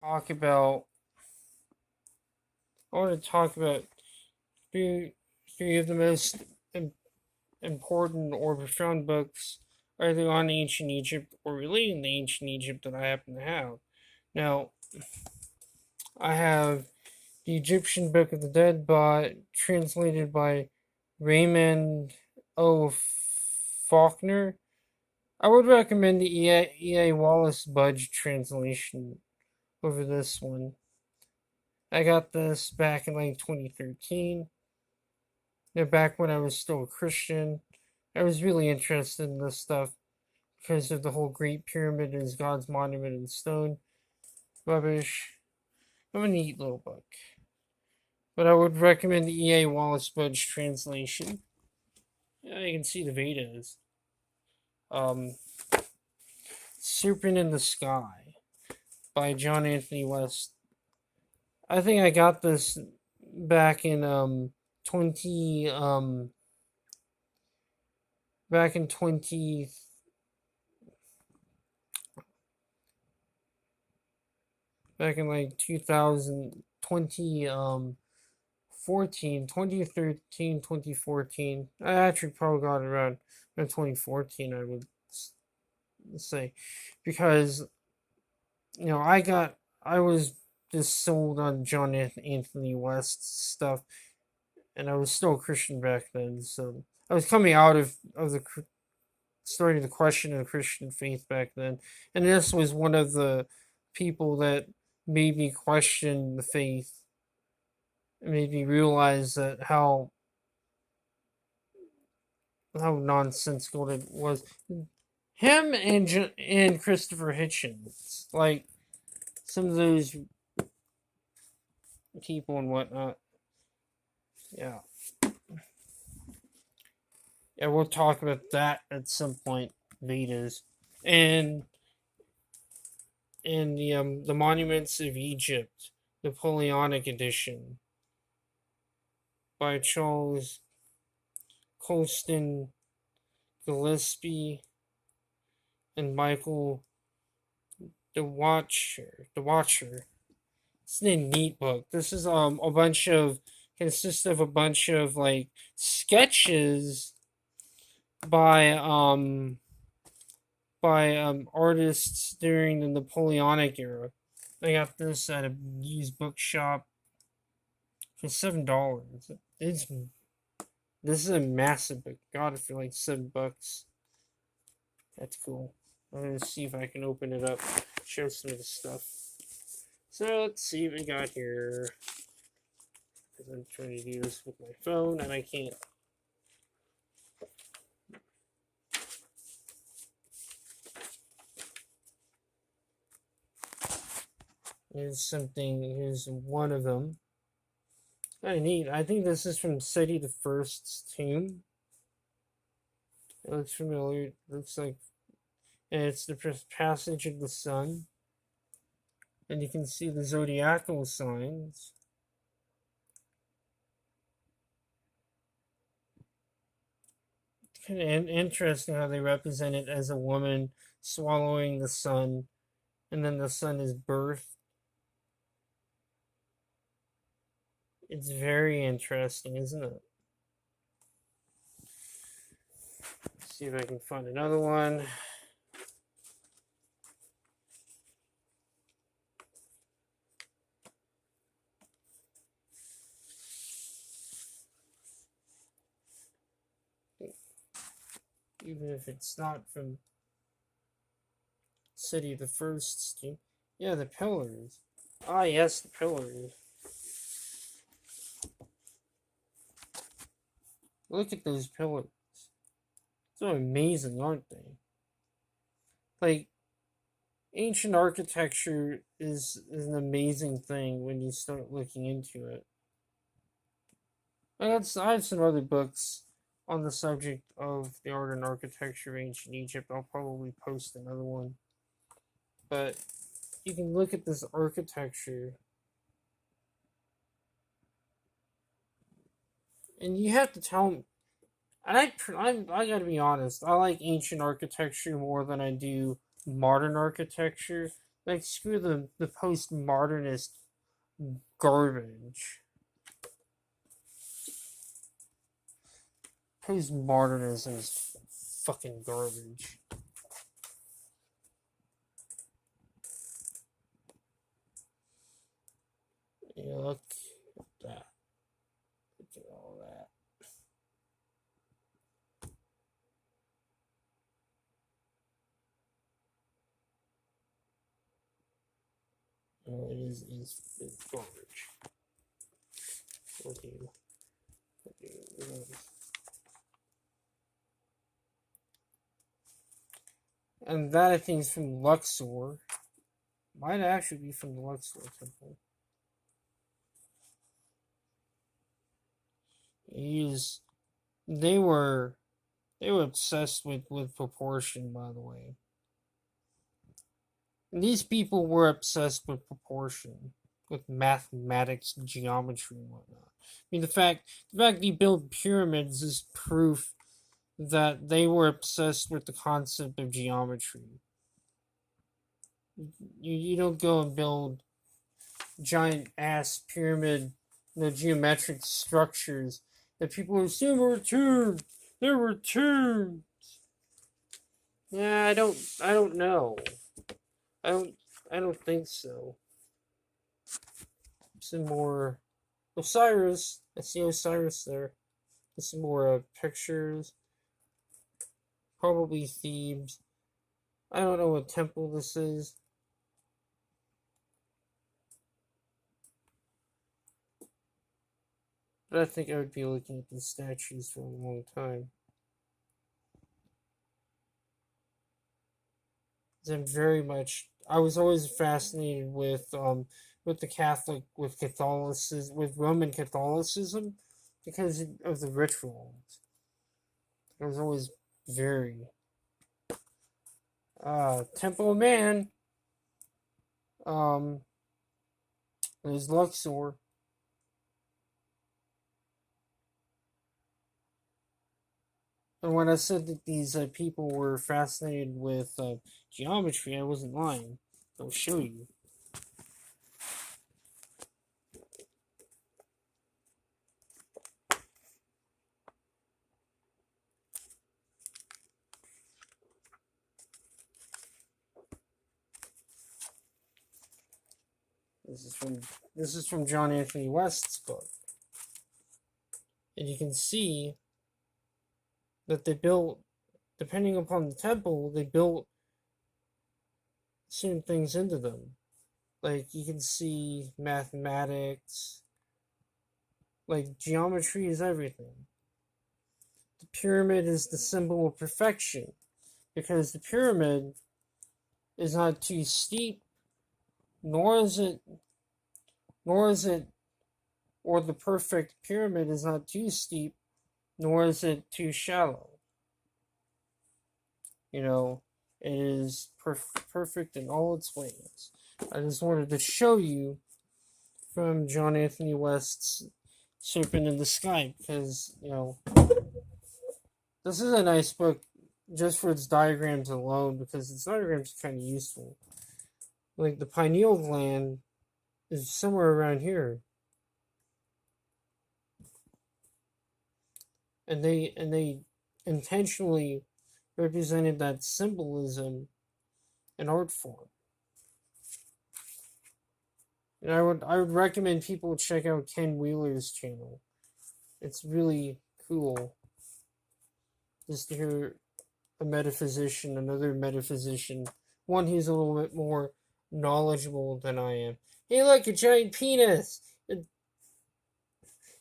talk about. I want to talk about three of the most important or profound books either on ancient Egypt or relating to ancient Egypt that I happen to have. Now, I have the Egyptian Book of the Dead, translated by Raymond O. Faulkner. I would recommend the E.A. Wallis Budge translation over this one. I got this back in like 2013. Back when I was still a Christian. I was really interested in this stuff because of the whole Great Pyramid is God's monument in stone rubbish. I'm a neat little book. But I would recommend the E.A. Wallis Budge translation. Yeah, you can see the Vedas. Serpent in the Sky by John Anthony West. I think I got this back in 20 back in 20 back in like 2020 14, 2013, 2014. I actually probably got it around 2014, I would say, because I was just sold on John Anthony West stuff, and I was still a Christian back then, so I was coming out of the starting to question the Christian faith back then, and this was one of the people that made me question the faith. It made me realize that how nonsensical it was. Him and Christopher Hitchens, like some of those people and whatnot. Yeah. Yeah, we'll talk about that at some point. Vedas and the Monuments of Egypt, Napoleonic edition by Charles Coulston, Gillespie, and Michael Dewachter. It's a neat book. This is consists of a bunch of like sketches by artists during the Napoleonic era. I got this at a used bookshop for $7. This is a massive book. Got it for like $7. That's cool. I'm gonna see if I can open it up, show some of the stuff. So let's see what we got here. Because I'm trying to do this with my phone and I can't. Here's one of them. Kind of neat. I think this is from Seti the First's tomb. It looks familiar. It looks like, and it's the passage of the sun. And you can see the zodiacal signs. It's kind of interesting how they represent it as a woman swallowing the sun, and then the sun is birthed. It's very interesting, isn't it? Let's see if I can find another one. Even if it's not from City of the First team. Yeah, the pillars. Ah, yes, the pillars. Look at those pillars. So amazing, aren't they? Like, ancient architecture is an amazing thing when you start looking into it. I have some other books on the subject of the art and architecture of ancient Egypt. I'll probably post another one. But you can look at this architecture, and you have to tell me. And I gotta be honest, I like ancient architecture more than I do modern architecture. Like, screw the postmodernist garbage. Postmodernism is fucking garbage. Yeah, look at that. Look at all that. Oh, it's garbage. What do you? And that, I think, is from Luxor. Might actually be from the Luxor temple. They were obsessed with proportion, by the way. And these people were obsessed with proportion, with mathematics, geometry, and whatnot. I mean, the fact they built pyramids is proof that they were obsessed with the concept of geometry. You don't go and build giant ass pyramid, geometric structures that people assume were tombs. There were tombs. Yeah, I don't know. I don't think so. Some more Osiris. I see Osiris there. Some more pictures. Probably Thebes. I don't know what temple this is. But I think I would be looking at these statues for a long time. I was always fascinated with Catholicism, with Roman Catholicism, because of the rituals. I was always very Temple of Man. There's Luxor. And when I said that these people were fascinated with geometry, I wasn't lying. I'll show you. This is from John Anthony West's book. And you can see that they built, depending upon the temple, they built certain things into them. Like, you can see mathematics, like, geometry is everything. The pyramid is the symbol of perfection, because the pyramid is not too steep, nor is it, or the perfect pyramid is not too steep, nor is it too shallow. It is perfect in all its ways. I just wanted to show you from John Anthony West's Serpent in the Sky, because, this is a nice book just for its diagrams alone, because its diagrams are kind of useful. Like, the pineal gland is somewhere around here. And they intentionally represented that symbolism in art form. And I would recommend people check out Ken Wheeler's channel. It's really cool just to hear another metaphysician, one who's a little bit more knowledgeable than I am. Hey, look, a giant penis!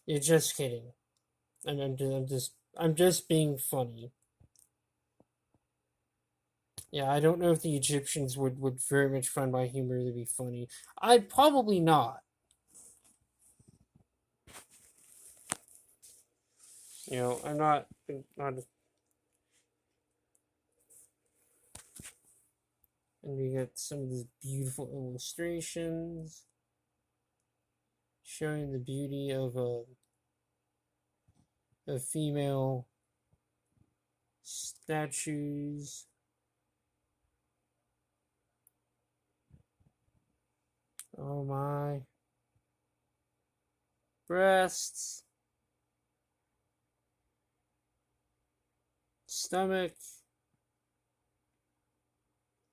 You're just kidding. I'm just being funny. Yeah, I don't know if the Egyptians would very much find my humor to be funny. I'd probably not. I'm not. And we got some of these beautiful illustrations showing the beauty of female statues. breasts, stomach,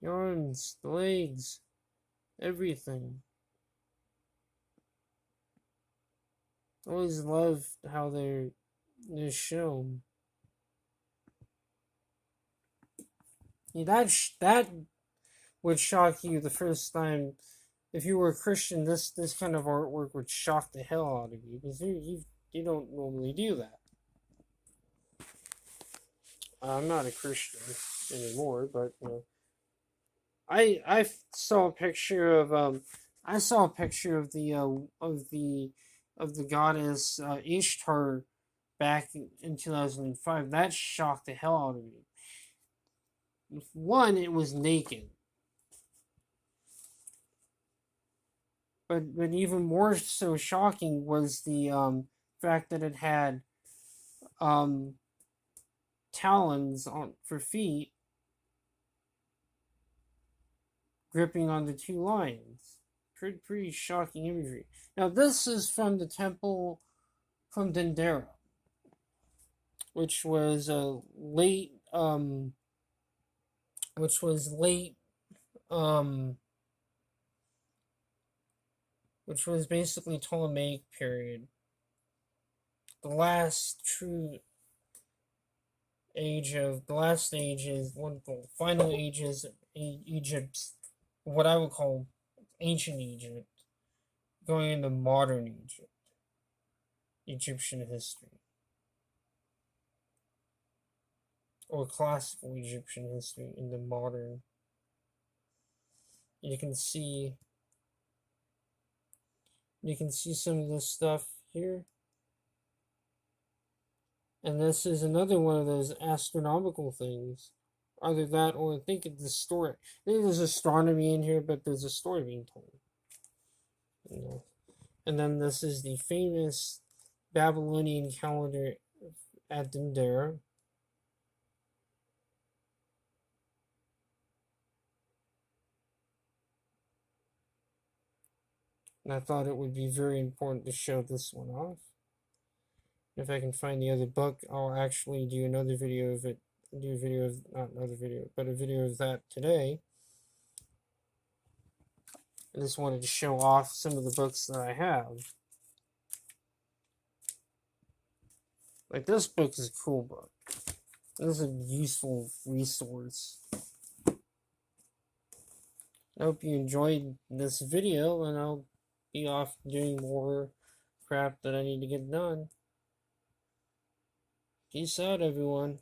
the arms, the legs, everything. I always love how they're shown. Yeah, that would shock you the first time. If you were a Christian, this kind of artwork would shock the hell out of you, because you don't normally do that. I'm not a Christian anymore, but you know, I saw a picture of the goddess Ishtar back in 2005. That shocked the hell out of me. One, it was naked, but even more so shocking was the fact that it had talons for feet gripping on the two lions. Pretty shocking imagery. Now this is from the temple from Dendera, which was late which was basically Ptolemaic period. The last final ages of Egypt's, what I would call ancient Egypt, going into modern Egypt, Egyptian history, or classical Egyptian history into modern. You can see some of this stuff here. And this is another one of those astronomical things. Either that, or I think it's the story. I think there's astronomy in here, but there's a story being told. You know. And then this is the famous Babylonian calendar at Dendera. And I thought it would be very important to show this one off. If I can find the other book, I'll actually do another video of it. Do a video of, not another video, but a video of that today. I just wanted to show off some of the books that I have. Like, this book is a cool book. This is a useful resource. I hope you enjoyed this video, and I'll be off doing more crap that I need to get done. Peace out, everyone.